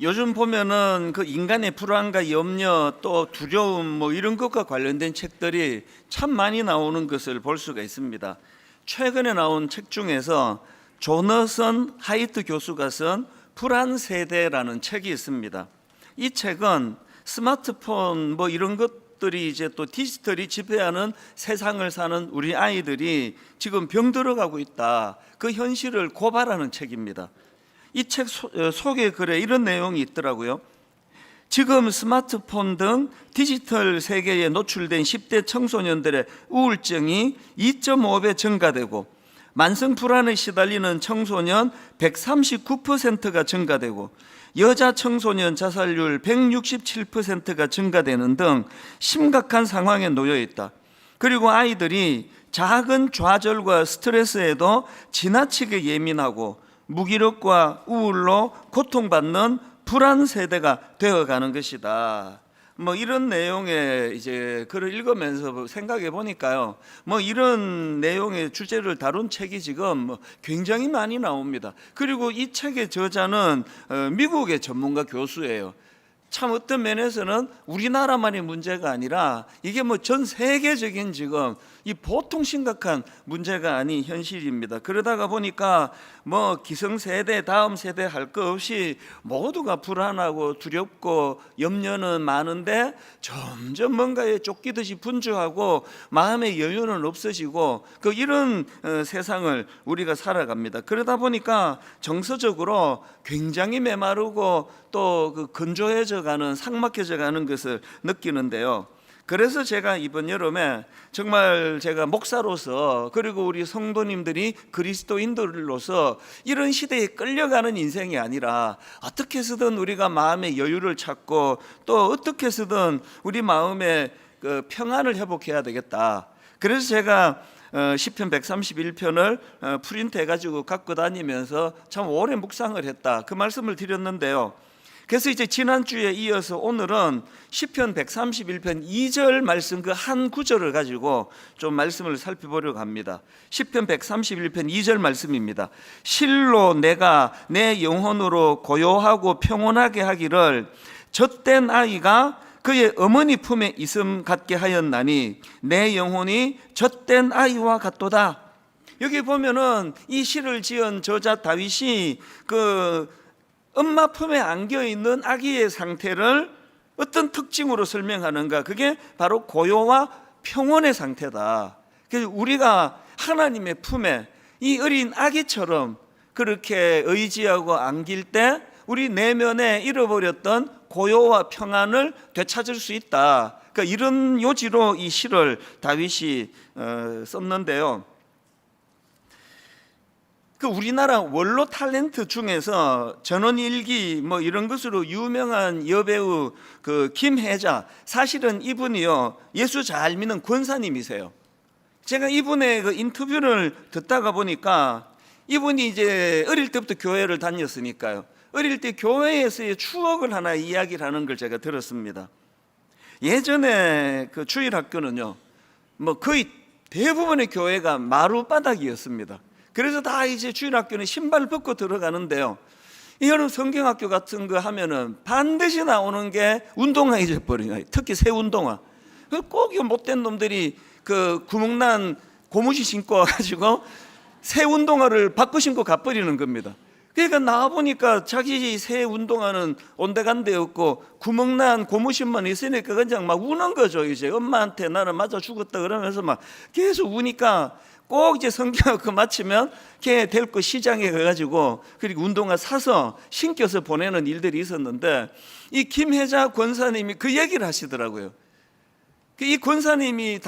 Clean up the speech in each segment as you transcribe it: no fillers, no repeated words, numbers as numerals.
요즘 보면은 그 인간의 불안과 염려 또 두려움 뭐 이런 것과 관련된 책들이 참 많이 나오는 것을 볼 수가 있습니다. 최근에 나온 책 중에서 조너선 하이트 교수가 쓴 불안 세대라는 책이 있습니다. 이 책은 스마트폰 뭐 이런 것들이 이제 또 디지털이 지배하는 세상을 사는 우리 아이들이 지금 병들어가고 있다, 그 현실을 고발하는 책입니다. 이 책 소개 글에 이런 내용이 있더라고요. 지금 스마트폰 등 디지털 세계에 노출된 10대 청소년들의 우울증이 2.5배 증가되고 만성 불안에 시달리는 청소년 139%가 증가되고 여자 청소년 자살률 167%가 증가되는 등 심각한 상황에 놓여 있다. 그리고 아이들이 작은 좌절과 스트레스에도 지나치게 예민하고 무기력과 우울로 고통받는 불안 세대가 되어가는 것이다. 뭐 이런 내용의 이제 글을 읽으면서 생각해 보니까요, 뭐 이런 내용의 주제를 다룬 책이 지금 뭐 굉장히 많이 나옵니다. 그리고 이 책의 저자는 미국의 전문가 교수예요. 참 어떤 면에서는 우리나라만의 문제가 아니라 이게 뭐 전 세계적인 지금 이 보통 심각한 문제가 아닌 현실입니다. 그러다가 보니까 뭐 기성세대 다음 세대 할 것 없이 모두가 불안하고 두렵고 염려는 많은데 점점 뭔가에 쫓기듯이 분주하고 마음의 여유는 없어지고 그 이런 세상을 우리가 살아갑니다. 그러다 보니까 정서적으로 굉장히 메마르고 또 그 건조해져 가는, 삭막해져 가는 것을 느끼는데요. 그래서 제가 이번 여름에 정말 제가 목사로서 그리고 우리 성도님들이 그리스도인들로서 이런 시대에 끌려가는 인생이 아니라 어떻게 해서든 우리가 마음의 여유를 찾고 또 어떻게 해서든 우리 마음의 그 평안을 회복해야 되겠다. 그래서 제가 시편 131편을 프린트해가지고 갖고 다니면서 참 오래 묵상을 했다, 그 말씀을 드렸는데요. 그래서 이제 지난주에 이어서 오늘은 시편 131편 2절 말씀 그 한 구절을 가지고 좀 말씀을 살펴보려고 합니다. 시편 131편 2절 말씀입니다. 실로 내가 내 영혼으로 고요하고 평온하게 하기를 젖된 아이가 그의 어머니 품에 있음 같게 하였나니 내 영혼이 젖된 아이와 같도다. 여기 보면은 이 시를 지은 저자 다윗이 그 엄마 품에 안겨 있는 아기의 상태를 어떤 특징으로 설명하는가? 그게 바로 고요와 평온의 상태다. 그래서 우리가 하나님의 품에 이 어린 아기처럼 그렇게 의지하고 안길 때 우리 내면에 잃어버렸던 고요와 평안을 되찾을 수 있다. 그러니까 이런 요지로 이 시를 다윗이 썼는데요. 그 우리나라 원로 탤런트 중에서 전원일기 뭐 이런 것으로 유명한 여배우 그 김혜자, 사실은 이분이요 예수 잘 믿는 권사님이세요. 제가 이분의 그 인터뷰를 듣다가 보니까 이분이 이제 어릴 때부터 교회를 다녔으니까요, 어릴 때 교회에서의 추억을 하나 이야기를 하는 걸 제가 들었습니다. 예전에 그 주일학교는요 뭐 거의 대부분의 교회가 마룻바닥이었습니다. 그래서 다 이제 주일학교는 신발 벗고 들어가는데요, 이거는 성경학교 같은 거 하면은 반드시 나오는 게 운동화 잊어버려요. 특히 새 운동화. 꼭 이 못된 놈들이 그 구멍난 고무신 신고 와가지고 새 운동화를 바꿔 신고 가버리는 겁니다. 그러니까 나와보니까 자기 새 운동화는 온데간데 없고 구멍난 고무신만 있으니까 그냥 막 우는 거죠. 이제 엄마한테 나는 맞아 죽었다 그러면서 막 계속 우니까 꼭 이제 성경학교 마치면 걔 데리고 시장에 가가지고 그리고 운동화 사서 신겨서 보내는 일들이 있었는데, 이 김혜자 권사님이 그 얘기를 하시더라고요. 이 권사님이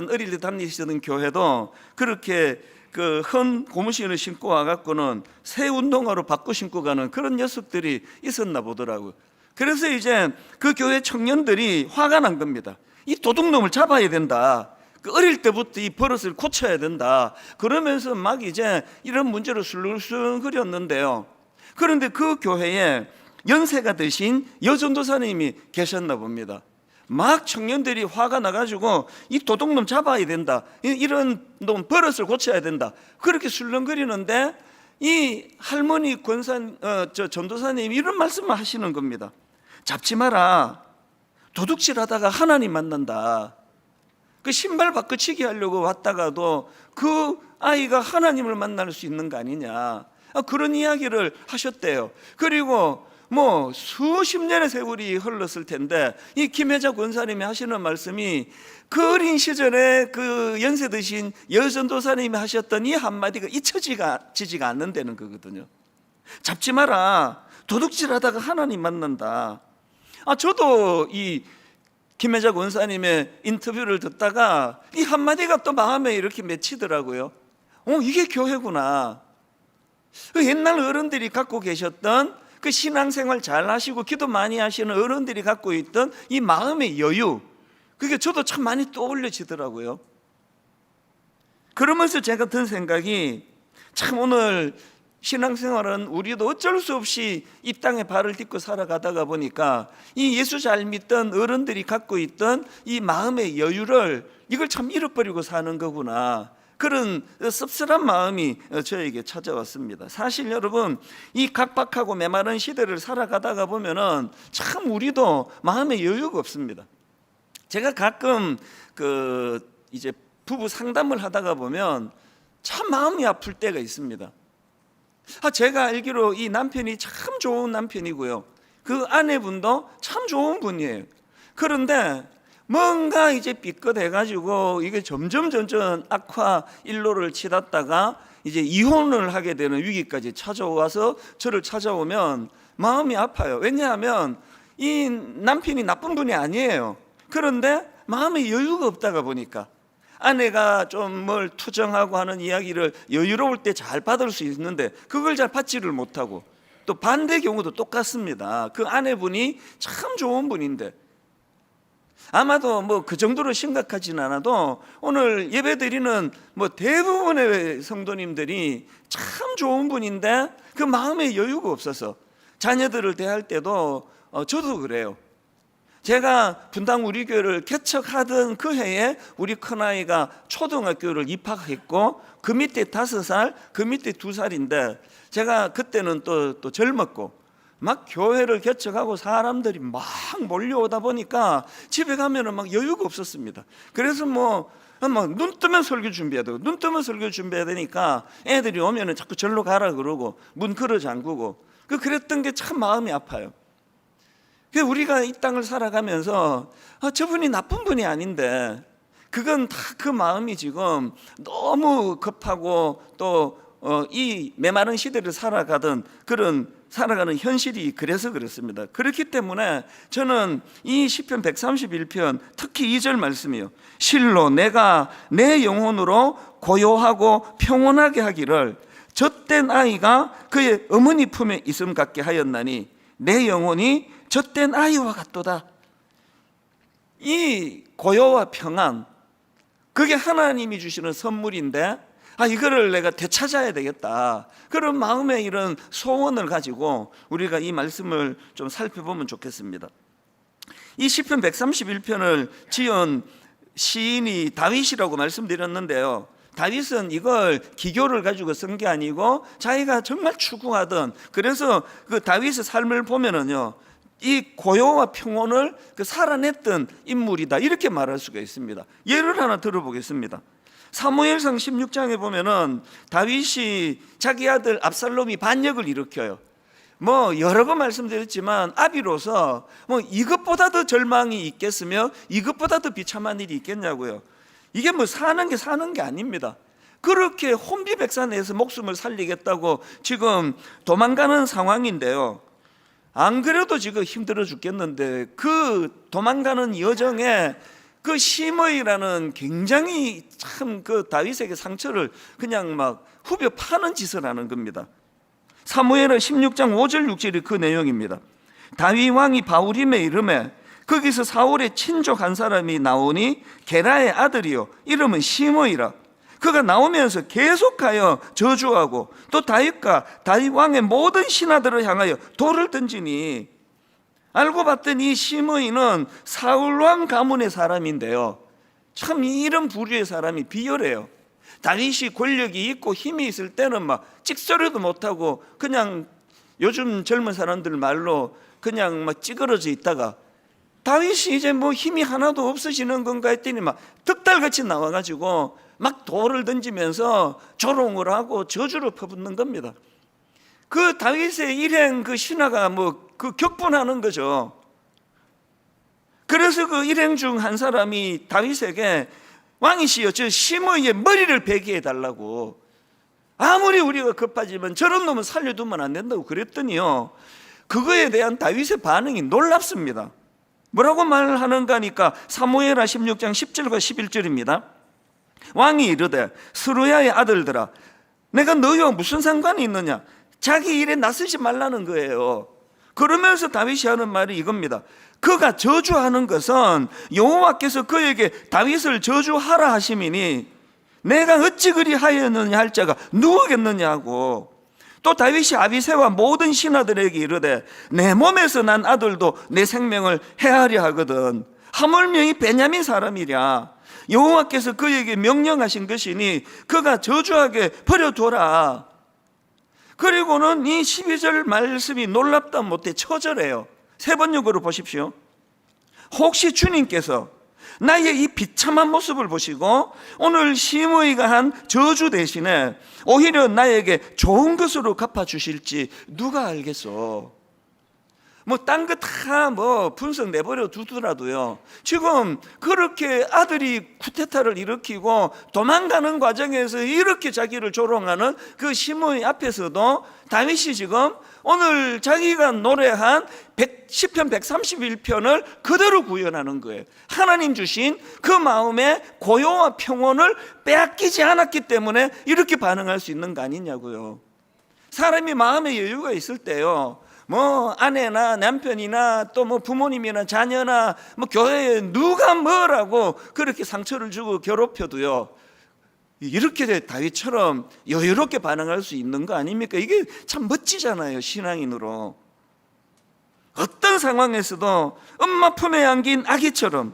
어릴 때 다니시던 교회도 그렇게 그 헌 고무신을 신고 와갖고는 새 운동화로 바꿔 신고 가는 그런 녀석들이 있었나 보더라고요. 그래서 이제 그 교회 청년들이 화가 난 겁니다. 이 도둑놈을 잡아야 된다. 그 어릴 때부터 이 버릇을 고쳐야 된다. 그러면서 막 이제 이런 문제로 술술거렸는데요. 그런데 그 교회에 연세가 드신 여전도사님이 계셨나 봅니다. 막 청년들이 화가 나가지고 이 도둑놈 잡아야 된다, 이런 놈 버릇을 고쳐야 된다, 그렇게 술렁거리는데 이 할머니 전도사님이 이런 말씀을 하시는 겁니다. 잡지 마라. 도둑질하다가 하나님 만난다. 그 신발 바꿔치기 하려고 왔다가도 그 아이가 하나님을 만날 수 있는 거 아니냐, 그런 이야기를 하셨대요. 그리고 뭐 수십 년의 세월이 흘렀을 텐데 이 김혜자 권사님이 하시는 말씀이 그 어린 시절에 그 연세 드신 여전도사님이 하셨던 이 한마디가 잊혀지지가 않는다는 거거든요. 잡지 마라. 도둑질하다가 하나님 만난다. 저도 이 김혜자 권사님의 인터뷰를 듣다가 이 한마디가 또 마음에 이렇게 맺히더라고요. 이게 교회구나. 그 옛날 어른들이 갖고 계셨던 그 신앙생활 잘 하시고 기도 많이 하시는 어른들이 갖고 있던 이 마음의 여유, 그게 저도 참 많이 떠올려지더라고요. 그러면서 제가 든 생각이, 참 오늘 신앙생활은 우리도 어쩔 수 없이 이 땅에 발을 딛고 살아가다가 보니까 이 예수 잘 믿던 어른들이 갖고 있던 이 마음의 여유를, 이걸 참 잃어버리고 사는 거구나, 그런 씁쓸한 마음이 저에게 찾아왔습니다. 사실 여러분, 이 각박하고 메마른 시대를 살아가다가 보면은 참 우리도 마음의 여유가 없습니다. 제가 가끔 이제 부부 상담을 하다가 보면 참 마음이 아플 때가 있습니다. 제가 알기로 이 남편이 참 좋은 남편이고요, 그 아내분도 참 좋은 분이에요. 그런데 뭔가 이제 삐끗해가지고 이게 점점 악화 일로를 치닫다가 이제 이혼을 하게 되는 위기까지 찾아와서 저를 찾아오면 마음이 아파요. 왜냐하면 이 남편이 나쁜 분이 아니에요. 그런데 마음에 여유가 없다가 보니까 아내가 좀 뭘 투정하고 하는 이야기를 여유로울 때 잘 받을 수 있는데 그걸 잘 받지를 못하고, 또 반대 경우도 똑같습니다. 그 아내분이 참 좋은 분인데 아마도 뭐 그 정도로 심각하진 않아도 오늘 예배드리는 뭐 대부분의 성도님들이 참 좋은 분인데 그 마음에 여유가 없어서 자녀들을 대할 때도 저도 그래요. 제가 분당 우리 교회를 개척하던 그 해에 우리 큰아이가 초등학교를 입학했고 그 밑에 5살, 그 밑에 2살인데 제가 그때는 또 젊었고 막 교회를 개척하고 사람들이 막 몰려오다 보니까 집에 가면은 막 여유가 없었습니다. 그래서 눈 뜨면 설교 준비해야 되고, 눈 뜨면 설교 준비해야 되니까 애들이 오면은 자꾸 절로 가라 그러고 문 걸어 잠그고, 그랬던 게 참 마음이 아파요. 우리가 이 땅을 살아가면서 저분이 나쁜 분이 아닌데 그건 다 그 마음이 지금 너무 급하고 또 이 메마른 시대를 살아가는 현실이 그래서 그렇습니다. 그렇기 때문에 저는 이 시편 131편 특히 2절 말씀이요, 실로 내가 내 영혼으로 고요하고 평온하게 하기를 젖된 아이가 그의 어머니 품에 있음 같게 하였나니 내 영혼이 젖된 아이와 같도다. 이 고요와 평안, 그게 하나님이 주시는 선물인데 이거를 내가 되찾아야 되겠다, 그런 마음의 이런 소원을 가지고 우리가 이 말씀을 좀 살펴보면 좋겠습니다. 이 시편 131편을 지은 시인이 다윗이라고 말씀드렸는데요, 다윗은 이걸 기교를 가지고 쓴 게 아니고 자기가 정말 추구하던, 그래서 그 다윗의 삶을 보면은요 이 고요와 평온을 살아냈던 인물이다, 이렇게 말할 수가 있습니다. 예를 하나 들어보겠습니다. 사무엘상 16장에 보면은 다윗이 자기 아들 압살롬이 반역을 일으켜요. 여러 번 말씀드렸지만 아비로서 이것보다 더 절망이 있겠으며 이것보다 더 비참한 일이 있겠냐고요. 이게 사는 게 아닙니다. 그렇게 혼비백산에서 목숨을 살리겠다고 지금 도망가는 상황인데요, 안 그래도 지금 힘들어 죽겠는데 그 도망가는 여정에 그 시므이라는 굉장히 참 다윗에게 상처를 그냥 막 후벼 파는 짓을 하는 겁니다. 사무엘은 16장 5절 6절이 그 내용입니다. 다윗 왕이 바울임에 이름에 거기서 사울의 친족 한 사람이 나오니 게라의 아들이요 이름은 시므이라. 그가 나오면서 계속하여 저주하고 또 다윗과 다윗 왕의 모든 신하들을 향하여 돌을 던지니, 알고 봤더니 이 시므이는 사울 왕 가문의 사람인데요, 참 이런 부류의 사람이 비열해요. 다윗이 권력이 있고 힘이 있을 때는 막 찍소리도 못하고 그냥 요즘 젊은 사람들 말로 그냥 막 찌그러져 있다가 다윗이 이제 뭐 힘이 하나도 없어지는 건가 했더니 막 득달같이 나와가지고 막 돌을 던지면서 조롱을 하고 저주를 퍼붓는 겁니다. 그 다윗의 일행 그 신하가 뭐 그 격분하는 거죠. 그래서 그 일행 중 한 사람이 다윗에게 왕이시여 저 심의의 머리를 베게 해달라고, 아무리 우리가 급하지만 저런 놈은 살려두면 안 된다고 그랬더니요, 그거에 대한 다윗의 반응이 놀랍습니다. 뭐라고 말하는가 하니까 사무엘하 16장 10절과 11절입니다. 왕이 이르되 스루야의 아들들아 내가 너희와 무슨 상관이 있느냐, 자기 일에 나서지 말라는 거예요. 그러면서 다윗이 하는 말이 이겁니다. 그가 저주하는 것은 여호와께서 그에게 다윗을 저주하라 하심이니 내가 어찌 그리 하였느냐 할 자가 누구겠느냐고. 또 다윗이 아비새와 모든 신하들에게 이르되 내 몸에서 난 아들도 내 생명을 해하려 하거든 하물며 이 베냐민 사람이랴. 여호와께서 그에게 명령하신 것이니 그가 저주하게 버려둬라. 그리고는 이 12절 말씀이 놀랍다 못해 처절해요. 세 번역으로 보십시오. 혹시 주님께서 나의 이 비참한 모습을 보시고 오늘 심의가 한 저주 대신에 오히려 나에게 좋은 것으로 갚아주실지 누가 알겠어. 뭐 딴 거 다 뭐 분석 내버려 두더라도요, 지금 그렇게 아들이 쿠데타를 일으키고 도망가는 과정에서 이렇게 자기를 조롱하는 그 심의 앞에서도 다윗이 지금 오늘 자기가 노래한 시편 131편을 그대로 구현하는 거예요. 하나님 주신 그 마음의 고요와 평온을 빼앗기지 않았기 때문에 이렇게 반응할 수 있는 거 아니냐고요. 사람이 마음의 여유가 있을 때요, 뭐 아내나 남편이나 또 뭐 부모님이나 자녀나 뭐 교회에 누가 뭐라고 그렇게 상처를 주고 괴롭혀도요, 이렇게 다윗처럼 여유롭게 반응할 수 있는 거 아닙니까? 이게 참 멋지잖아요, 신앙인으로. 어떤 상황에서도 엄마 품에 안긴 아기처럼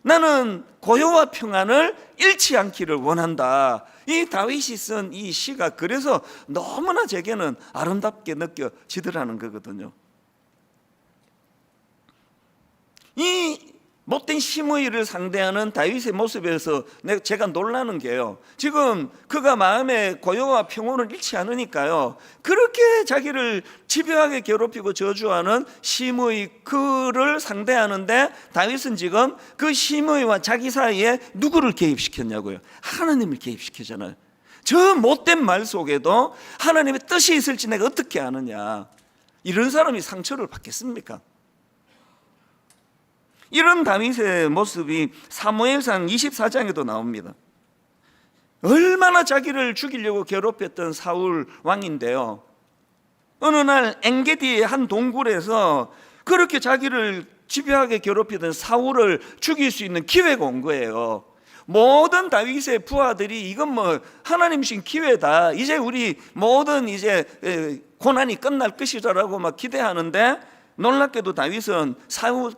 나는 고요와 평안을 잃지 않기를 원한다. 이 다윗이 쓴 이 시가 그래서 너무나 제게는 아름답게 느껴지더라는 거거든요. 이 못된 심의를 상대하는 다윗의 모습에서 제가 놀라는 게요, 지금 그가 마음의 고요와 평온을 잃지 않으니까요, 그렇게 자기를 집요하게 괴롭히고 저주하는 심의 그를 상대하는데 다윗은 지금 그 심의와 자기 사이에 누구를 개입시켰냐고요? 하나님을 개입시키잖아요. 저 못된 말 속에도 하나님의 뜻이 있을지 내가 어떻게 아느냐. 이런 사람이 상처를 받겠습니까? 이런 다윗의 모습이 사무엘상 24장에도 나옵니다. 얼마나 자기를 죽이려고 괴롭혔던 사울 왕인데요, 어느 날 엔게디의 한 동굴에서 그렇게 자기를 집요하게 괴롭히던 사울을 죽일 수 있는 기회가 온 거예요. 모든 다윗의 부하들이 이건 뭐 하나님 주신 기회다, 이제 우리 모든 이제 고난이 끝날 것이라고 막 기대하는데, 놀랍게도 다윗은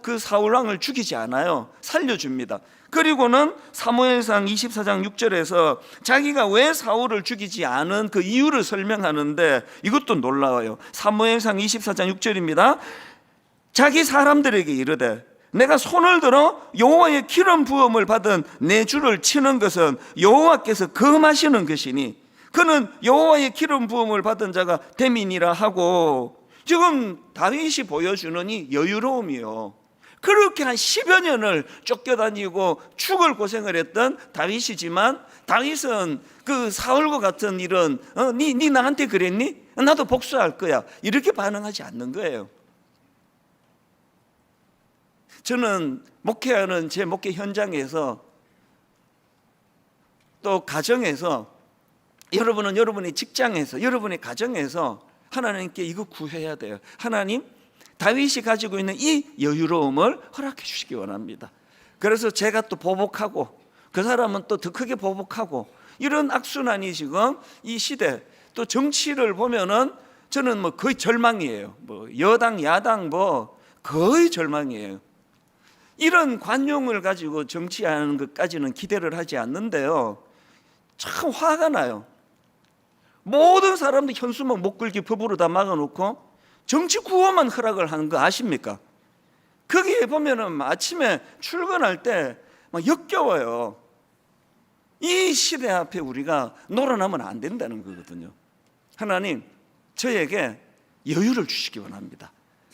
그 사울 왕을 죽이지 않아요. 살려줍니다. 그리고는 사무엘상 24장 6절에서 자기가 왜 사울을 죽이지 않은 그 이유를 설명하는데 이것도 놀라워요. 사무엘상 24장 6절입니다. 자기 사람들에게 이르되 내가 손을 들어 여호와의 기름 부음을 받은 내 주를 치는 것은 여호와께서 금하시는 것이니 그는 여호와의 기름 부음을 받은 자가 됨이니라 하고, 지금 다윗이 보여주는 이 여유로움이요, 그렇게 한 10여 년을 쫓겨다니고 죽을 고생을 했던 다윗이지만, 다윗은 그 사울과 같은 일은 네 나한테 그랬니? 나도 복수할 거야, 이렇게 반응하지 않는 거예요. 저는 목회하는 제 목회 현장에서 또 가정에서, 여러분은 여러분의 직장에서, 여러분의 가정에서 하나님께 이거 구해야 돼요. 하나님, 다윗이 가지고 있는 이 여유로움을 허락해 주시기 원합니다. 그래서 제가 또 보복하고 그 사람은 또 더 크게 보복하고, 이런 악순환이 지금 이 시대, 또 정치를 보면은 저는 뭐 거의 절망이에요. 뭐 여당 야당 뭐 거의 절망이에요. 이런 관용을 가지고 정치하는 것까지는 기대를 하지 않는데요, 참 화가 나요. 모든 사람들 현수막 못 걸기 법으로 다 막아놓고 정치 구호만 허락을 하는 거 아십니까? 거기에 보면은 아침에 출근할 때 막 역겨워요. 이 시대 앞에 우리가 놀아나면 안 된다는 거거든요. 하나님, 저에게 여유를 주시기 원합니다.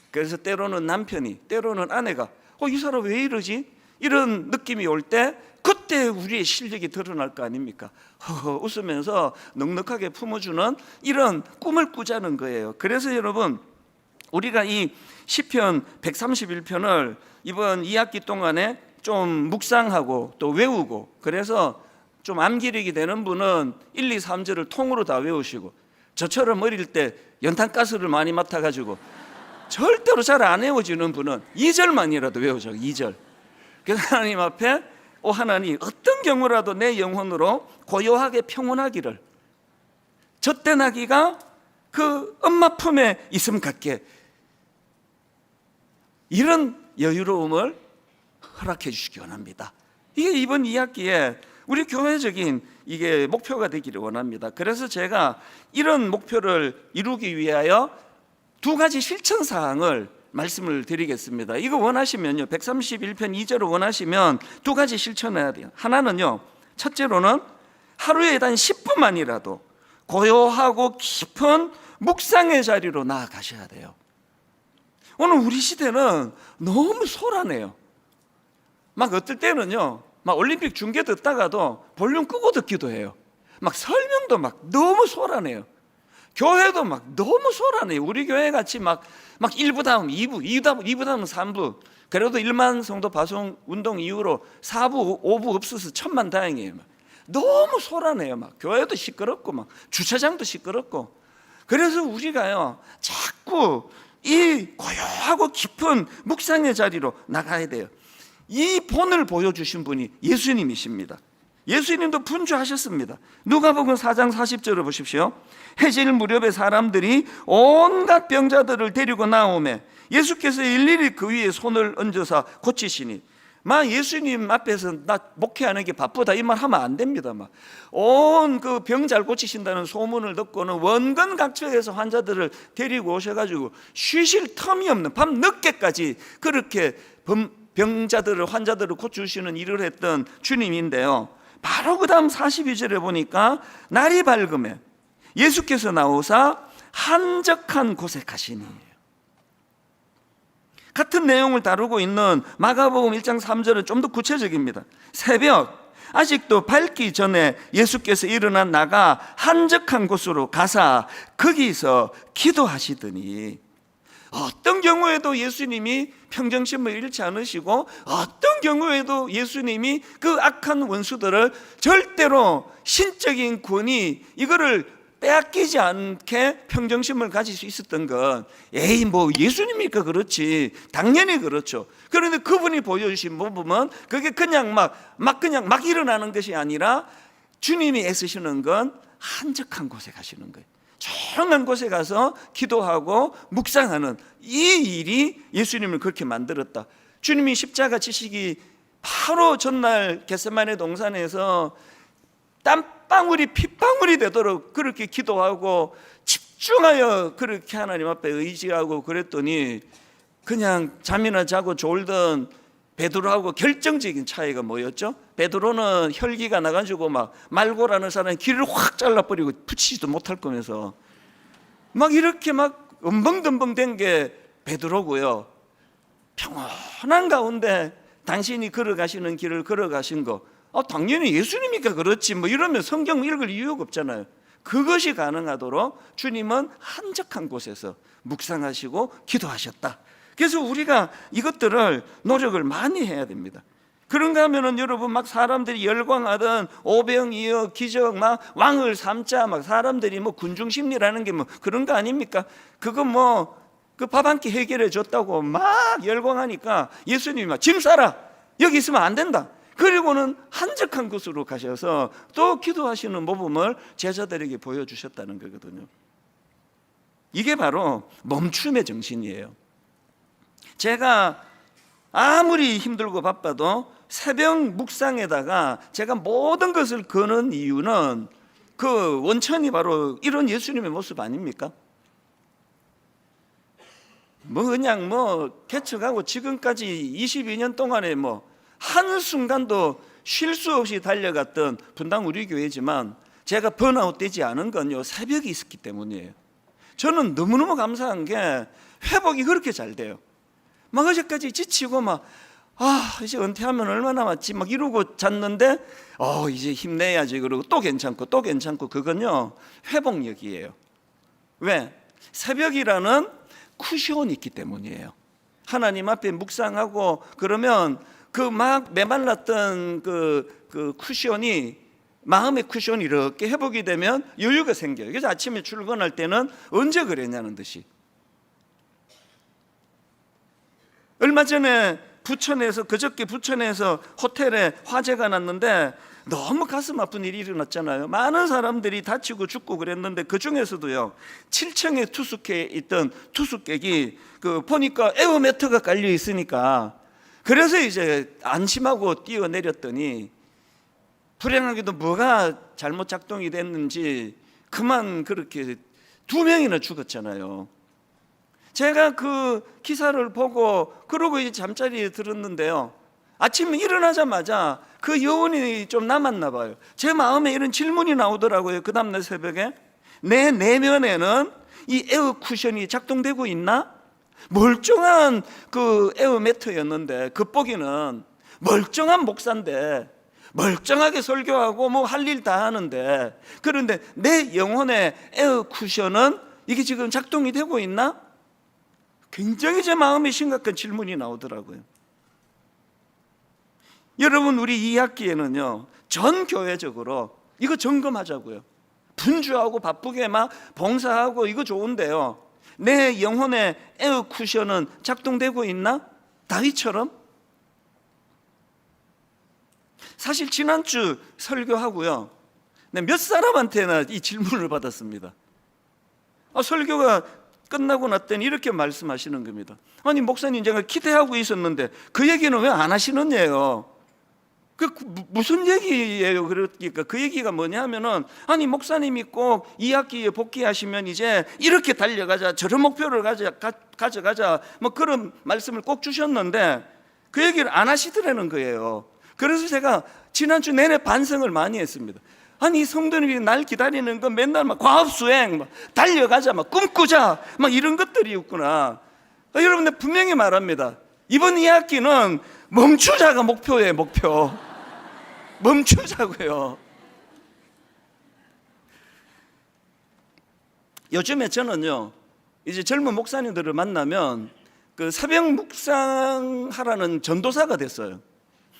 그래서 때로는 남편이, 때로는 아내가 이 사람 왜 이러지? 이런 느낌이 올 때 그때 우리의 실력이 드러날 거 아닙니까? 웃으면서 넉넉하게 품어주는 이런 꿈을 꾸자는 거예요. 그래서 여러분, 우리가 이 시편 131편을 이번 2학기 동안에 좀 묵상하고 또 외우고, 그래서 좀 암기력이 되는 분은 1, 2, 3절을 통으로 다 외우시고, 저처럼 어릴 때 연탄가스를 많이 맡아가지고 절대로 잘 안 외워지는 분은 2절만이라도 외우죠. 2절. 그래서 하나님 앞에 하나님, 어떤 경우라도 내 영혼으로 고요하게 평온하기를, 젖된 아기가 그 엄마 품에 있음 같게, 이런 여유로움을 허락해 주시기 원합니다. 이게 이번 2학기에 우리 교회적인 이게 목표가 되기를 원합니다. 그래서 제가 이런 목표를 이루기 위하여 두 가지 실천 사항을 말씀을 드리겠습니다. 이거 원하시면요, 131편 2절을 원하시면 두 가지 실천해야 돼요. 하나는요, 첫째로는 하루에 단 10분만이라도 고요하고 깊은 묵상의 자리로 나아가셔야 돼요. 오늘 우리 시대는 너무 소란해요. 막 어떨 때는요, 막 올림픽 중계 듣다가도 볼륨 끄고 듣기도 해요. 막 설명도 막 너무 소란해요. 교회도 막 너무 소란해요. 우리 교회 같이 막 1부 다음 2부, 2부 다음 3부, 그래도 1만 성도 파송 운동 이후로 4부, 5부 없어서 천만다행이에요. 너무 소란해요. 막 교회도 시끄럽고 막 주차장도 시끄럽고. 그래서 우리가요, 자꾸 이 고요하고 깊은 묵상의 자리로 나가야 돼요. 이 본을 보여주신 분이 예수님이십니다. 예수님도 분주하셨습니다. 누가복음 4장 40절을 보십시오. 해질 무렵에 사람들이 온갖 병자들을 데리고 나오매 예수께서 일일이 그 위에 손을 얹어서 고치시니, 막 예수님 앞에서 나 목회하는 게 바쁘다 이 말 하면 안 됩니다. 막 온 그 병 잘 고치신다는 소문을 듣고는 원근 각처에서 환자들을 데리고 오셔가지고 쉬실 텀이 없는 밤 늦게까지 그렇게 병자들을, 환자들을 고치시는 일을 했던 주님인데요, 바로 그 다음 42절에 보니까 날이 밝음에 예수께서 나오사 한적한 곳에 가시니, 같은 내용을 다루고 있는 마가복음 1장 3절은 좀 더 구체적입니다. 새벽 아직도 밝기 전에 예수께서 일어나 나가 한적한 곳으로 가사 거기서 기도하시더니, 어떤 경우에도 예수님이 평정심을 잃지 않으시고, 어떤 경우에도 예수님이 그 악한 원수들을 절대로 신적인 권위 이거를 빼앗기지 않게 평정심을 가질 수 있었던 건, 뭐 예수님이니까 그렇지, 당연히 그렇죠. 그런데 그분이 보여주신 모범은 그게 그냥 막 일어나는 것이 아니라 주님이 애쓰시는 건 한적한 곳에 가시는 거예요. 조용한 곳에 가서 기도하고 묵상하는 이 일이 예수님을 그렇게 만들었다. 주님이 십자가 지시기 바로 전날 겟세마네 동산에서 땀방울이 핏방울이 되도록 그렇게 기도하고 집중하여 그렇게 하나님 앞에 의지하고 그랬더니, 그냥 잠이나 자고 졸던 베드로하고 결정적인 차이가 뭐였죠? 베드로는 혈기가 나가지고 막 말고라는 사람이 귀를 확 잘라버리고 붙이지도 못할 거면서 막 이렇게 막 엄벙덤벙 된 게 베드로고요. 평온한 가운데 당신이 걸어가시는 길을 걸어가신 거, 당연히 예수님이니까 그렇지 뭐 이러면 성경 읽을 이유가 없잖아요. 그것이 가능하도록 주님은 한적한 곳에서 묵상하시고 기도하셨다. 그래서 우리가 이것들을 노력을 많이 해야 됩니다. 그런가 하면은 여러분, 막 사람들이 열광하던 오병이어 기적, 막 왕을 삼자, 막 사람들이 뭐 군중심리라는 게 뭐 그런 거 아닙니까? 그거 뭐 그 밥 한 끼 해결해 줬다고 막 열광하니까 예수님이 막 짐 싸라, 여기 있으면 안 된다. 그리고는 한적한 곳으로 가셔서 또 기도하시는 모범을 제자들에게 보여주셨다는 거거든요. 이게 바로 멈춤의 정신이에요. 제가 아무리 힘들고 바빠도 새벽 묵상에다가 제가 모든 것을 거는 이유는 그 원천이 바로 이런 예수님의 모습 아닙니까? 뭐 그냥 뭐 개척하고 지금까지 22년 동안에 뭐 한순간도 쉴 수 없이 달려갔던 분당 우리 교회지만 제가 번아웃 되지 않은 건요, 새벽이 있었기 때문이에요. 저는 너무너무 감사한 게 회복이 그렇게 잘 돼요. 막 어제까지 지치고 막 이제 은퇴하면 얼마 남았지 막 이러고 잤는데 이제 힘내야지 그러고 또 괜찮고 그건요 회복력이에요. 왜? 새벽이라는 쿠션이 있기 때문이에요. 하나님 앞에 묵상하고 그러면 그 막 메말랐던 그 쿠션이, 마음의 쿠션이 이렇게 회복이 되면 여유가 생겨요. 그래서 아침에 출근할 때는 언제 그랬냐는 듯이. 얼마 전에 그저께 부천에서 호텔에 화재가 났는데 너무 가슴 아픈 일이 일어났잖아요. 많은 사람들이 다치고 죽고 그랬는데 그 중에서도요 7층에 투숙해 있던 투숙객이 보니까 에어매트가 깔려 있으니까 그래서 이제 안심하고 뛰어내렸더니 불행하게도 뭐가 잘못 작동이 됐는지 그만 그렇게 2명이나 죽었잖아요. 제가 그 기사를 보고 그러고 이제 잠자리에 들었는데요, 아침에 일어나자마자 그 여운이 좀 남았나 봐요. 제 마음에 이런 질문이 나오더라고요. 그 다음날 새벽에 내 내면에는 이 에어 쿠션이 작동되고 있나? 멀쩡한 그 에어 매트였는데 겉보기는 멀쩡한 목사인데 멀쩡하게 설교하고 뭐 할 일 다 하는데, 그런데 내 영혼의 에어 쿠션은 이게 지금 작동이 되고 있나? 굉장히 제 마음에 심각한 질문이 나오더라고요. 여러분, 우리 2학기에는요 전 교회적으로 이거 점검하자고요. 분주하고 바쁘게 막 봉사하고 이거 좋은데요, 내 영혼의 에어 쿠션은 작동되고 있나? 다윗처럼? 사실 지난주 설교하고요 몇 사람한테나 이 질문을 받았습니다. 설교가 끝나고 났더니 이렇게 말씀하시는 겁니다. 아니 목사님, 제가 기대하고 있었는데 그 얘기는 왜 안 하시느냐요. 무슨 얘기예요? 그러니까 그 얘기가 뭐냐면은, 아니 목사님이 꼭 2학기에 복귀하시면 이제 이렇게 달려가자, 저런 목표를 가져가자 뭐 그런 말씀을 꼭 주셨는데 그 얘기를 안 하시더라는 거예요. 그래서 제가 지난주 내내 반성을 많이 했습니다. 아니 이 성도님이 날 기다리는 건 맨날 막 과업수행, 막 달려가자, 막 꿈꾸자, 막 이런 것들이었구나. 여러분들 분명히 말합니다. 이번 2학기는 멈추자가 목표예요. 목표. 멈추자고요. 요즘에 저는요 이제 젊은 목사님들을 만나면 그 새벽 묵상하라는 전도사가 됐어요.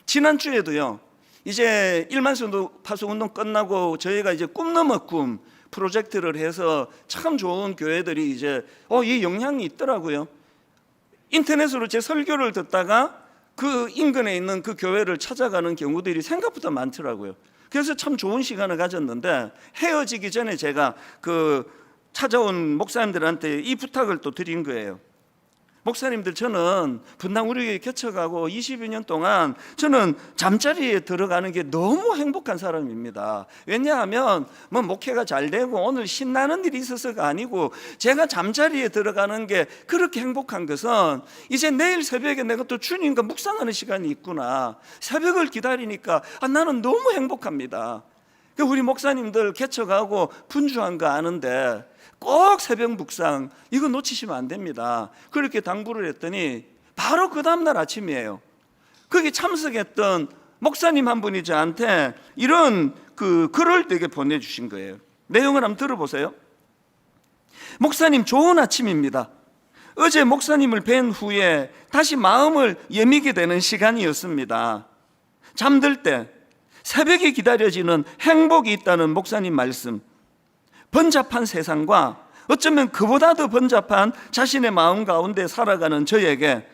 지난주에도요 이제 1만 성도 파송 운동 끝나고 저희가 이제 꿈 넘어 꿈 프로젝트를 해서 참 좋은 교회들이 이제 이 영향이 있더라고요. 인터넷으로 제 설교를 듣다가 그 인근에 있는 그 교회를 찾아가는 경우들이 생각보다 많더라고요. 그래서 참 좋은 시간을 가졌는데, 헤어지기 전에 제가 그 찾아온 목사님들한테 이 부탁을 또 드린 거예요. 목사님들, 저는 분당 우리 교회 개척하고 22년 동안 저는 잠자리에 들어가는 게 너무 행복한 사람입니다. 왜냐하면 뭐 목회가 잘 되고 오늘 신나는 일이 있어서가 아니고, 제가 잠자리에 들어가는 게 그렇게 행복한 것은 이제 내일 새벽에 내가 또 주님과 묵상하는 시간이 있구나, 새벽을 기다리니까 나는 너무 행복합니다. 우리 목사님들 개척하고 분주한 거 아는데 꼭 새벽 묵상 이거 놓치시면 안 됩니다. 그렇게 당부를 했더니 바로 그 다음날 아침이에요. 거기 참석했던 목사님 한 분이 저한테 이런 그 글을 되게 보내주신 거예요. 내용을 한번 들어보세요. 목사님, 좋은 아침입니다. 어제 목사님을 뵌 후에 다시 마음을 여미게 되는 시간이었습니다. 잠들 때 새벽에 기다려지는 행복이 있다는 목사님 말씀, 번잡한 세상과 어쩌면 그보다 더 번잡한 자신의 마음 가운데 살아가는 저에게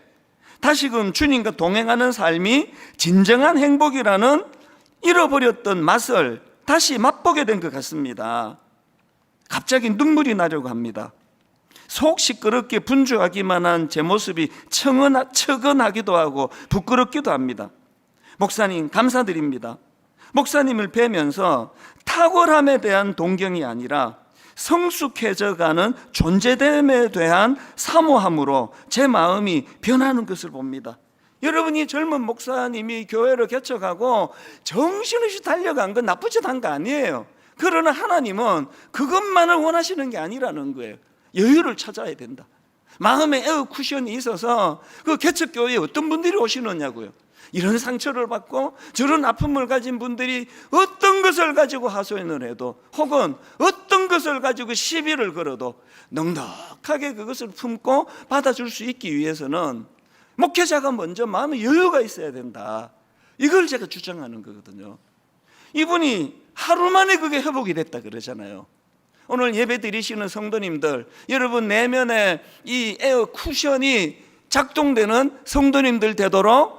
다시금 주님과 동행하는 삶이 진정한 행복이라는 잃어버렸던 맛을 다시 맛보게 된 것 같습니다. 갑자기 눈물이 나려고 합니다. 속 시끄럽게 분주하기만 한 제 모습이 처근하기도 하고 부끄럽기도 합니다. 목사님 감사드립니다. 목사님을 뵈면서 탁월함에 대한 동경이 아니라 성숙해져가는 존재됨에 대한 사모함으로 제 마음이 변하는 것을 봅니다. 여러분이 젊은 목사님이 교회를 개척하고 정신없이 달려간 건 나쁘지 않은 거 아니에요. 그러나 하나님은 그것만을 원하시는 게 아니라는 거예요. 여유를 찾아야 된다. 마음에 에어 쿠션이 있어서 그 개척교회에 어떤 분들이 오시느냐고요. 이런 상처를 받고 저런 아픔을 가진 분들이 어떤 것을 가지고 하소연을 해도 혹은 어떤 것을 가지고 시비를 걸어도 넉넉하게 그것을 품고 받아줄 수 있기 위해서는 목회자가 먼저 마음에 여유가 있어야 된다. 이걸 제가 주장하는 거거든요. 이분이 하루 만에 그게 회복이 됐다 그러잖아요. 오늘 예배 드리시는 성도님들, 여러분 내면에 이 에어 쿠션이 작동되는 성도님들 되도록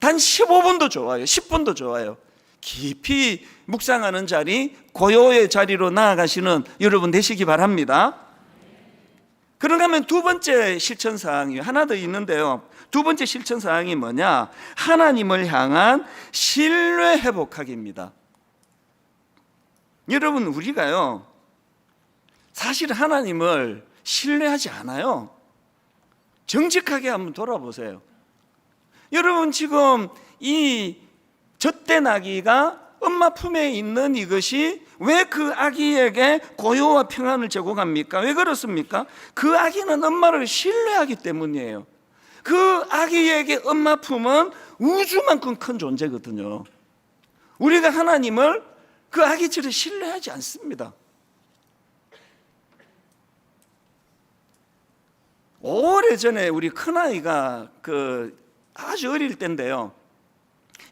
단 15분도 좋아요. 10분도 좋아요. 깊이 묵상하는 자리, 고요의 자리로 나아가시는 여러분 되시기 바랍니다. 그런가 하면 두 번째 실천사항이 하나 더 있는데요. 두 번째 실천사항이 뭐냐? 하나님을 향한 신뢰 회복하기입니다. 여러분, 우리가요 사실 하나님을 신뢰하지 않아요. 정직하게 한번 돌아보세요. 여러분, 지금 이 젖된 아기가 엄마 품에 있는 이것이 왜 그 아기에게 고요와 평안을 제공합니까? 왜 그렇습니까? 그 아기는 엄마를 신뢰하기 때문이에요. 그 아기에게 엄마 품은 우주만큼 큰 존재거든요. 우리가 하나님을 그 아기처럼 신뢰하지 않습니다. 오래전에 우리 큰아이가 아주 어릴 때인데요,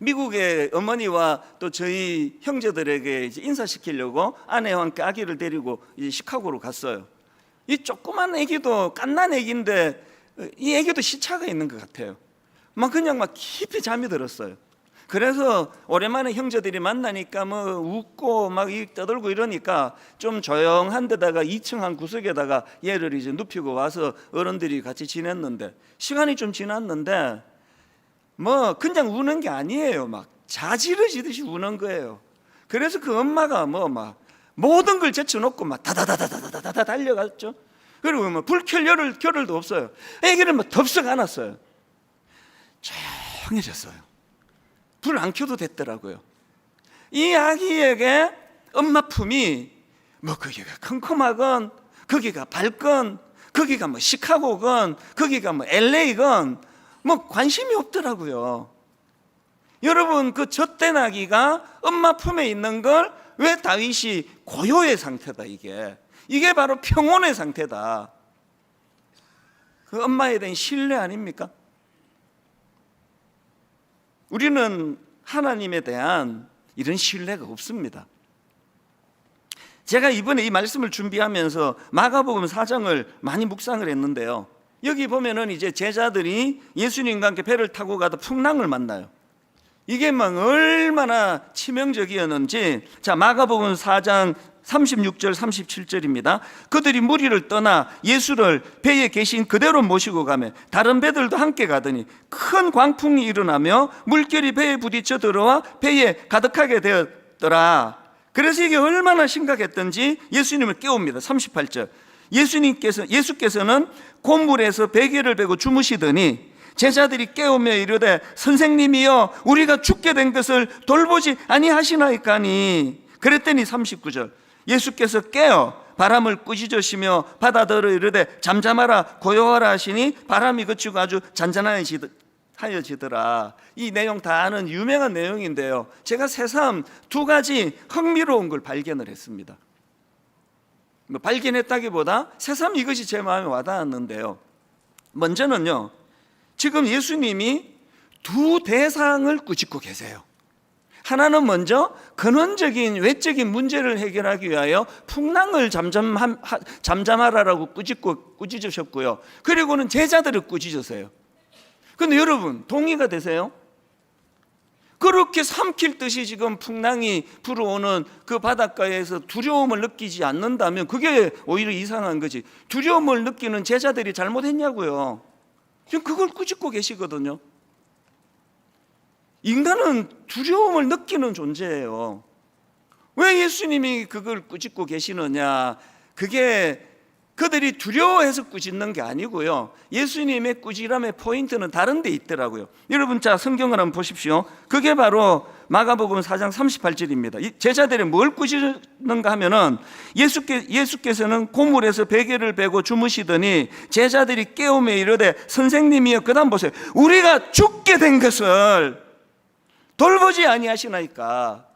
미국의 어머니와 또 저희 형제들에게 이제 인사시키려고 아내와 함께 아기를 데리고 이제 시카고로 갔어요. 이 조그만 아기도 갓난 아기인데 이 아기도 시차가 있는 것 같아요. 그냥 깊이 잠이 들었어요. 그래서 오랜만에 형제들이 만나니까 웃고 떠들고 이러니까 좀 조용한 데다가 2층 한 구석에다가 얘를 이제 눕히고 와서 어른들이 같이 지냈는데, 시간이 좀 지났는데 그냥 우는 게 아니에요. 자지러지듯이 우는 거예요. 그래서 그 엄마가 모든 걸 제쳐놓고 다다다다다다다 달려갔죠. 그리고 불 켤 겨를도 없어요. 애기를 덥석 안았어요. 조용해졌어요. 불 안 켜도 됐더라고요. 이 아기에게 엄마 품이 거기가 컴컴하건, 거기가 밝건, 거기가 시카고건, 거기가 LA건 관심이 없더라고요. 여러분, 그 젖된 아기가 엄마 품에 있는 걸 왜 다윗이 고요의 상태다, 이게 바로 평온의 상태다. 그 엄마에 대한 신뢰 아닙니까? 우리는 하나님에 대한 이런 신뢰가 없습니다. 제가 이번에 이 말씀을 준비하면서 마가복음 4장을 많이 묵상을 했는데요, 여기 보면은 이제 제자들이 예수님과 함께 배를 타고 가다 풍랑을 만나요. 이게 얼마나 치명적이었는지, 자, 마가복음 4장 36절 37절입니다. 그들이 무리를 떠나 예수를 배에 계신 그대로 모시고 가며 다른 배들도 함께 가더니 큰 광풍이 일어나며 물결이 배에 부딪혀 들어와 배에 가득하게 되었더라. 그래서 이게 얼마나 심각했던지 예수님을 깨웁니다. 38절. 예수께서는 곤물에서 베개를 베고 주무시더니 제자들이 깨우며 이르되 선생님이여, 우리가 죽게 된 것을 돌보지 아니하시나이까니. 그랬더니 39절. 예수께서 깨어 바람을 꾸짖으시며 바다더러 이르되 잠잠하라 고요하라 하시니 바람이 그치고 아주 잔잔하여지더라. 이 내용 다 아는 유명한 내용인데요, 제가 새삼 두 가지 흥미로운 걸 발견을 했습니다. 발견했다기보다 새삼 이것이 제 마음에 와닿았는데요, 먼저는요, 지금 예수님이 두 대상을 꾸짖고 계세요. 하나는 먼저 근원적인 외적인 문제를 해결하기 위하여 풍랑을 잠잠하라라고 꾸짖으셨고요, 그리고는 제자들을 꾸짖으세요. 그런데 여러분, 동의가 되세요? 그렇게 삼킬 듯이 지금 풍랑이 불어오는 그 바닷가에서 두려움을 느끼지 않는다면 그게 오히려 이상한 거지. 두려움을 느끼는 제자들이 잘못했냐고요. 지금 그걸 꾸짖고 계시거든요. 인간은 두려움을 느끼는 존재예요. 왜 예수님이 그걸 꾸짖고 계시느냐? 그게 그들이 두려워해서 꾸짖는 게 아니고요, 예수님의 꾸지람의 포인트는 다른 데 있더라고요. 여러분, 자, 성경을 한번 보십시오. 그게 바로 마가복음 4장 38절입니다. 제자들이 뭘 꾸짖는가 하면은 예수께서는 고물에서 베개를 베고 주무시더니 제자들이 깨우며 이르되 선생님이여, 그 다음 보세요. 우리가 죽게 된 것을 돌보지 아니하시나이까.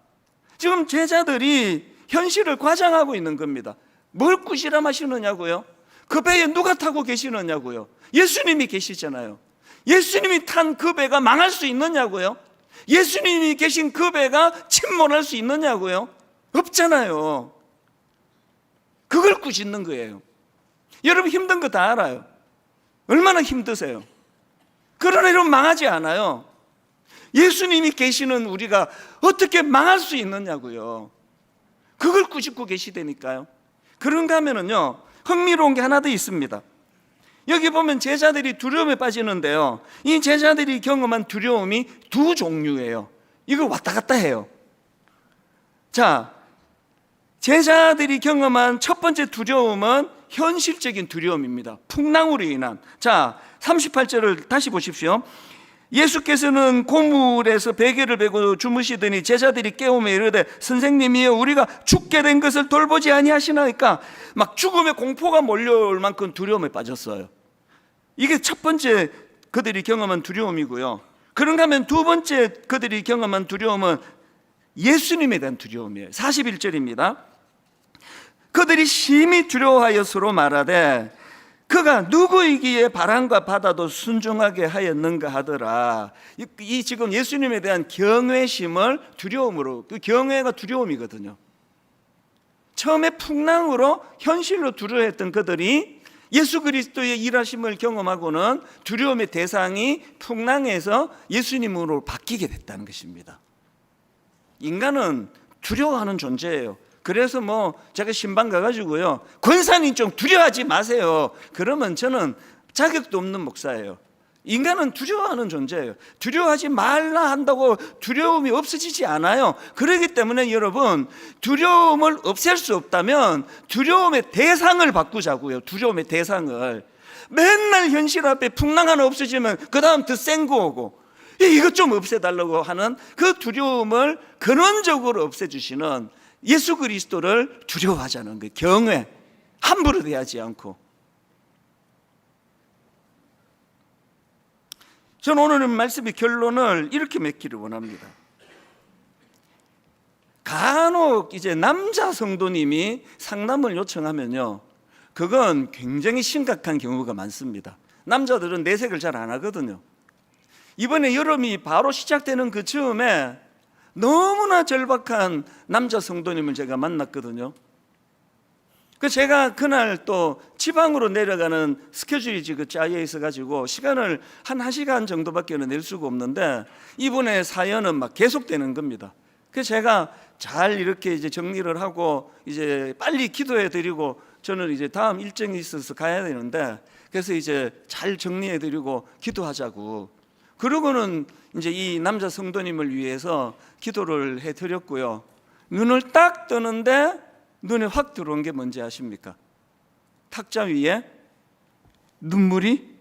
지금 제자들이 현실을 과장하고 있는 겁니다. 뭘 꾸지람하시느냐고요? 그 배에 누가 타고 계시느냐고요? 예수님이 계시잖아요. 예수님이 탄 그 배가 망할 수 있느냐고요? 예수님이 계신 그 배가 침몰할 수 있느냐고요? 없잖아요. 그걸 꾸짖는 거예요. 여러분, 힘든 거 다 알아요. 얼마나 힘드세요? 그러나 여러분, 망하지 않아요. 예수님이 계시는 우리가 어떻게 망할 수 있느냐고요. 그걸 꾸짖고 계시다니까요. 그런가 하면은요, 흥미로운 게 하나 더 있습니다. 여기 보면 제자들이 두려움에 빠지는데요, 이 제자들이 경험한 두려움이 두 종류예요. 이걸 왔다 갔다 해요. 자, 제자들이 경험한 첫 번째 두려움은 현실적인 두려움입니다. 풍랑으로 인한. 자, 38절을 다시 보십시오. 예수께서는 고물에서 베개를 베고 주무시더니 제자들이 깨우며 이르되 선생님이여, 우리가 죽게 된 것을 돌보지 아니하시나이까. 막 죽음의 공포가 몰려올 만큼 두려움에 빠졌어요. 이게 첫 번째 그들이 경험한 두려움이고요. 그런가 하면 두 번째 그들이 경험한 두려움은 예수님에 대한 두려움이에요. 41절입니다. 그들이 심히 두려워하여 서로 말하되 그가 누구이기에 바람과 바다도 순종하게 하였는가 하더라. 이 지금 예수님에 대한 경외심을 두려움으로, 그 경외가 두려움이거든요. 처음에 풍랑으로 현실로 두려워했던 그들이 예수 그리스도의 일하심을 경험하고는 두려움의 대상이 풍랑에서 예수님으로 바뀌게 됐다는 것입니다. 인간은 두려워하는 존재예요. 그래서 제가 신방 가가지고요, 권사님 좀 두려워하지 마세요, 그러면 저는 자격도 없는 목사예요. 인간은 두려워하는 존재예요. 두려워하지 말라 한다고 두려움이 없어지지 않아요. 그렇기 때문에 여러분, 두려움을 없앨 수 없다면 두려움의 대상을 바꾸자고요. 두려움의 대상을. 맨날 현실 앞에 풍랑 하나 없어지면 그 다음 더 센 거 오고, 이것 좀 없애달라고 하는 그 두려움을 근원적으로 없애주시는 예수 그리스도를 두려워하자는 거예요. 경외, 함부로 대하지 않고. 저는 오늘 말씀의 결론을 이렇게 맺기를 원합니다. 간혹 이제 남자 성도님이 상담을 요청하면요, 그건 굉장히 심각한 경우가 많습니다. 남자들은 내색을 잘 안 하거든요. 이번에 여름이 바로 시작되는 그 즈음에 너무나 절박한 남자 성도님을 제가 만났거든요. 제가 그날 또 지방으로 내려가는 스케줄이 지금 짜여 있어가지고 시간을 한 1시간 정도밖에 낼 수가 없는데 이분의 사연은 막 계속되는 겁니다. 그래서 제가 잘 이렇게 이제 정리를 하고 이제 빨리 기도해 드리고, 저는 이제 다음 일정이 있어서 가야 되는데, 그래서 이제 잘 정리해 드리고 기도하자고. 그러고는 이제 이 남자 성도님을 위해서 기도를 해 드렸고요. 눈을 딱 뜨는데 눈에 확 들어온 게 뭔지 아십니까? 탁자 위에 눈물이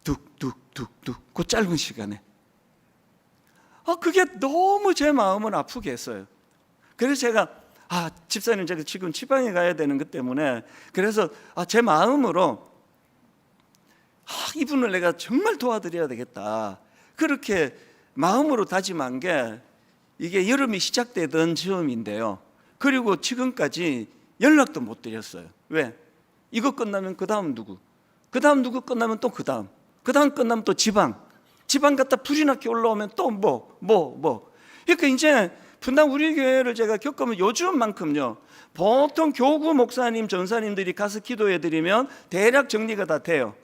뚝뚝뚝뚝, 그 짧은 시간에. 그게 너무 제 마음을 아프게 했어요. 그래서 제가 집사님, 제가 지금 지방에 가야 되는 것 때문에, 그래서 제 마음으로 이분을 내가 정말 도와드려야 되겠다, 그렇게 마음으로 다짐한 게 이게 여름이 시작되던 즈음인데요. 그리고 지금까지 연락도 못 드렸어요. 왜? 이거 끝나면 그 다음 누구, 그 다음 누구 끝나면 또 그 다음, 그 다음 끝나면 또 지방 갔다 불이 나게 올라오면 또 그러니까 이제 분당 우리 교회를 제가 겪으면 요즘만큼요, 보통 교구 목사님, 전사님들이 가서 기도해 드리면 대략 정리가 다 돼요.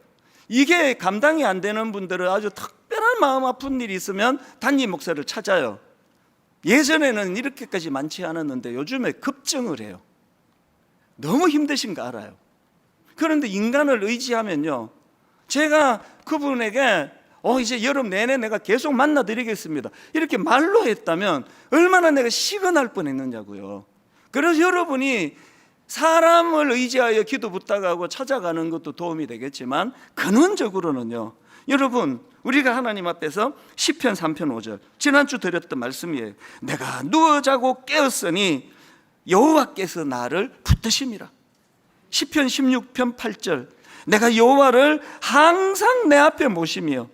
이게 감당이 안 되는 분들은 아주 특별한 마음 아픈 일이 있으면 담임 목사를 찾아요. 예전에는 이렇게까지 많지 않았는데 요즘에 급증을 해요. 너무 힘드신 거 알아요. 그런데 인간을 의지하면요, 제가 그분에게 이제 여름 내내 내가 계속 만나드리겠습니다, 이렇게 말로 했다면 얼마나 내가 시건할 뻔했느냐고요. 그래서 여러분이 사람을 의지하여 기도 부탁하고 찾아가는 것도 도움이 되겠지만 근원적으로는요, 여러분, 우리가 하나님 앞에서 시편 3편 5절 지난주 드렸던 말씀이에요. 내가 누워 자고 깨었으니 여호와께서 나를 붙드심이라. 시편 16편 8절 내가 여호와를 항상 내 앞에 모시며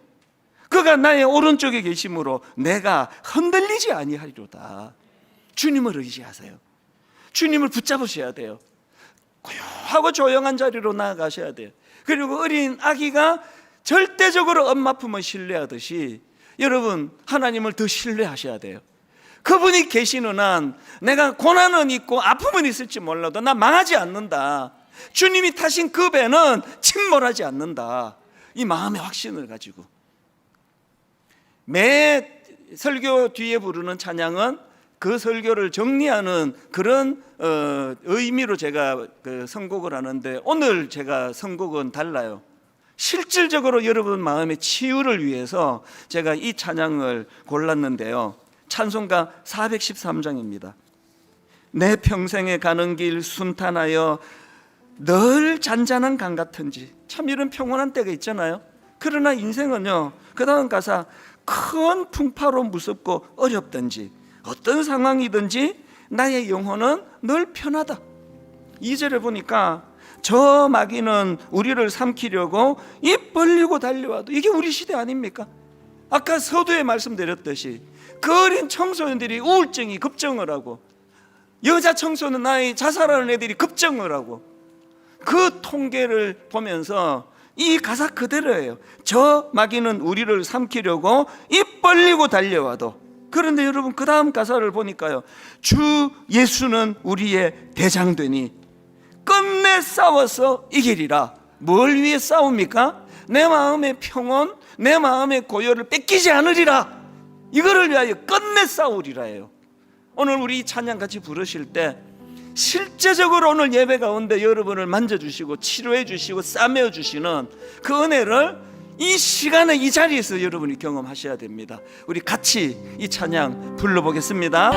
그가 나의 오른쪽에 계심으로 내가 흔들리지 아니하리로다. 주님을 의지하세요. 주님을 붙잡으셔야 돼요. 고요하고 조용한 자리로 나아가셔야 돼요. 그리고 어린 아기가 절대적으로 엄마 품을 신뢰하듯이 여러분, 하나님을 더 신뢰하셔야 돼요. 그분이 계시는 한 내가 고난은 있고 아픔은 있을지 몰라도 나 망하지 않는다. 주님이 타신 그 배는 침몰하지 않는다. 이 마음의 확신을 가지고 매 설교 뒤에 부르는 찬양은 그 설교를 정리하는 그런 의미로 제가 선곡을 하는데, 오늘 제가 선곡은 달라요. 실질적으로 여러분 마음의 치유를 위해서 제가 이 찬양을 골랐는데요, 찬송가 413장입니다. 내 평생에 가는 길 순탄하여 늘 잔잔한 강 같은지. 참 이런 평온한 때가 있잖아요. 그러나 인생은요, 그 다음 가사 큰 풍파로 무섭고 어렵든지 어떤 상황이든지 나의 영혼은 늘 편하다. 2절에 보니까 저 마귀는 우리를 삼키려고 입 벌리고 달려와도, 이게 우리 시대 아닙니까? 아까 서두에 말씀드렸듯이 그 어린 청소년들이 우울증이 급증을 하고, 여자 청소년 나이 자살하는 애들이 급증을 하고, 그 통계를 보면서 이 가사 그대로예요. 저 마귀는 우리를 삼키려고 입 벌리고 달려와도. 그런데 여러분, 그 다음 가사를 보니까요, 주 예수는 우리의 대장되니 끝내 싸워서 이기리라. 뭘 위해 싸웁니까? 내 마음의 평온, 내 마음의 고요를 뺏기지 않으리라. 이거를 위하여 끝내 싸우리라예요. 오늘 우리 찬양 같이 부르실 때 실제적으로 오늘 예배 가운데 여러분을 만져주시고 치료해 주시고 싸매어 주시는 그 은혜를 이 시간에 이 자리에서 여러분이 경험하셔야 됩니다. 우리 같이 이 찬양 불러보겠습니다.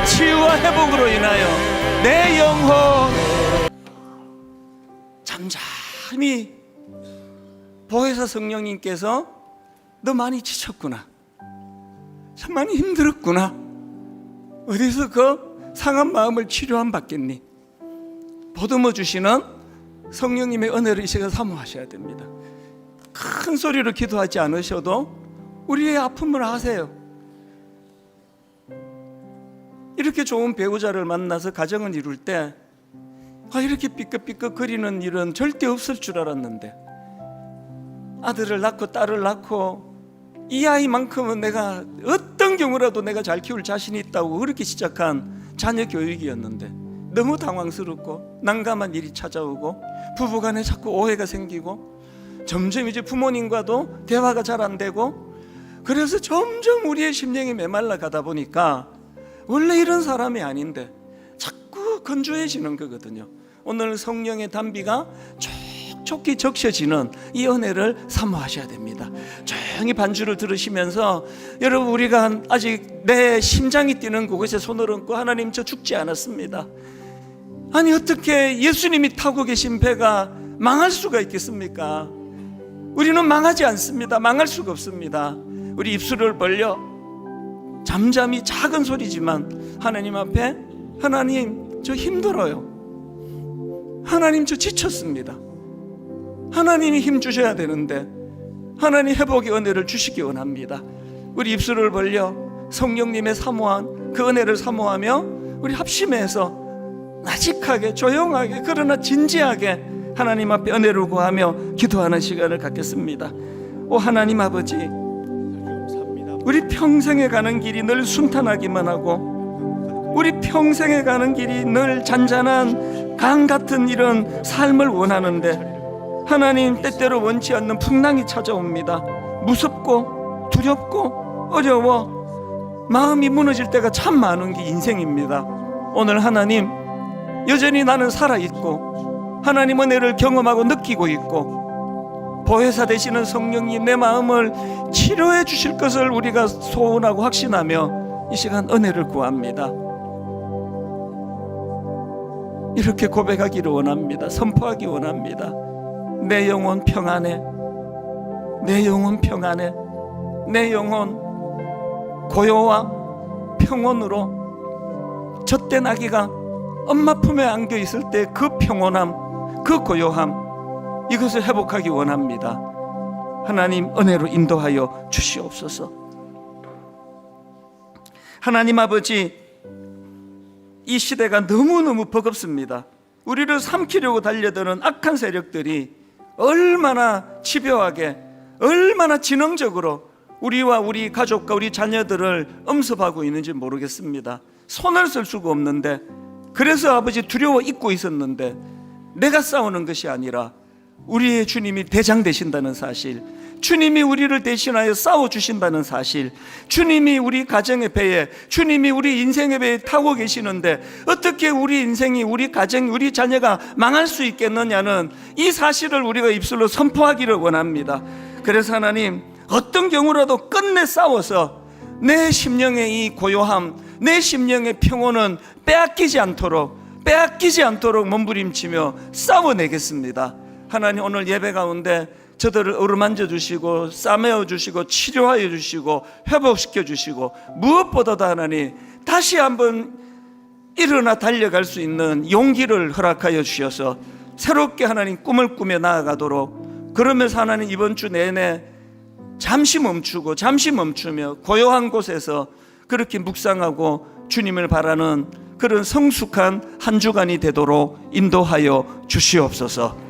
치유와 회복으로 인하여 내 영혼 잠잠히 보혜사 성령님께서 너 많이 지쳤구나, 참 많이 힘들었구나, 어디서 그 상한 마음을 치료함 받겠니? 보듬어 주시는 성령님의 은혜를 이 시간 사모하셔야 됩니다. 큰 소리로 기도하지 않으셔도 우리의 아픔을 아세요. 이렇게 좋은 배우자를 만나서 가정을 이룰 때 이렇게 삐끗삐끗 거리는 일은 절대 없을 줄 알았는데, 아들을 낳고 딸을 낳고 이 아이만큼은 내가 어떤 경우라도 내가 잘 키울 자신이 있다고 그렇게 시작한 자녀 교육이었는데 너무 당황스럽고 난감한 일이 찾아오고 부부간에 자꾸 오해가 생기고 점점 이제 부모님과도 대화가 잘 안 되고, 그래서 점점 우리의 심령이 메말라 가다 보니까 원래 이런 사람이 아닌데 자꾸 건조해지는 거거든요. 오늘 성령의 단비가 촉촉히 적셔지는 이 은혜를 사모하셔야 됩니다. 조용히 반주를 들으시면서 여러분, 우리가 아직 내 심장이 뛰는 그곳에 손을 얹고 하나님, 저 죽지 않았습니다. 아니 어떻게 예수님이 타고 계신 배가 망할 수가 있겠습니까? 우리는 망하지 않습니다. 망할 수가 없습니다. 우리 입술을 벌려 잠잠히 작은 소리지만 하나님 앞에, 하나님 저 힘들어요, 하나님 저 지쳤습니다, 하나님이 힘 주셔야 되는데 하나님 회복의 은혜를 주시기 원합니다. 우리 입술을 벌려 성령님의 사모한 그 은혜를 사모하며 우리 합심해서 나직하게 조용하게 그러나 진지하게 하나님 앞에 은혜를 구하며 기도하는 시간을 갖겠습니다. 오 하나님 아버지, 우리 평생에 가는 길이 늘 순탄하기만 하고 우리 평생에 가는 길이 늘 잔잔한 강 같은 이런 삶을 원하는데, 하나님 때때로 원치 않는 풍랑이 찾아옵니다. 무섭고 두렵고 어려워 마음이 무너질 때가 참 많은 게 인생입니다. 오늘 하나님, 여전히 나는 살아있고 하나님 은혜를 경험하고 느끼고 있고 보혜사 되시는 성령님 내 마음을 치료해 주실 것을 우리가 소원하고 확신하며 이 시간 은혜를 구합니다. 이렇게 고백하기를 원합니다. 선포하기 원합니다. 내 영혼 평안해, 내 영혼 평안해, 내 영혼 고요와 평온으로 젖된 아기가 엄마 품에 안겨 있을 때 그 평온함, 그 고요함, 이것을 회복하기 원합니다. 하나님 은혜로 인도하여 주시옵소서. 하나님 아버지, 이 시대가 너무너무 버겁습니다. 우리를 삼키려고 달려드는 악한 세력들이 얼마나 집요하게, 얼마나 지능적으로 우리와 우리 가족과 우리 자녀들을 엄습하고 있는지 모르겠습니다. 손을 쓸 수가 없는데, 그래서 아버지 두려워 잊고 있었는데, 내가 싸우는 것이 아니라 우리의 주님이 대장 되신다는 사실, 주님이 우리를 대신하여 싸워주신다는 사실, 주님이 우리 가정의 배에, 주님이 우리 인생의 배에 타고 계시는데 어떻게 우리 인생이, 우리 가정, 우리 자녀가 망할 수 있겠느냐는 이 사실을 우리가 입술로 선포하기를 원합니다. 그래서 하나님, 어떤 경우라도 끝내 싸워서 내 심령의 이 고요함, 내 심령의 평온은 빼앗기지 않도록 몸부림치며 싸워내겠습니다. 하나님, 오늘 예배 가운데 저들을 어루만져 주시고 싸매어 주시고 치료하여 주시고 회복시켜 주시고, 무엇보다도 하나님 다시 한번 일어나 달려갈 수 있는 용기를 허락하여 주셔서 새롭게 하나님 꿈을 꾸며 나아가도록, 그러면서 하나님 이번 주 내내 잠시 멈추며 고요한 곳에서 그렇게 묵상하고 주님을 바라는 그런 성숙한 한 주간이 되도록 인도하여 주시옵소서.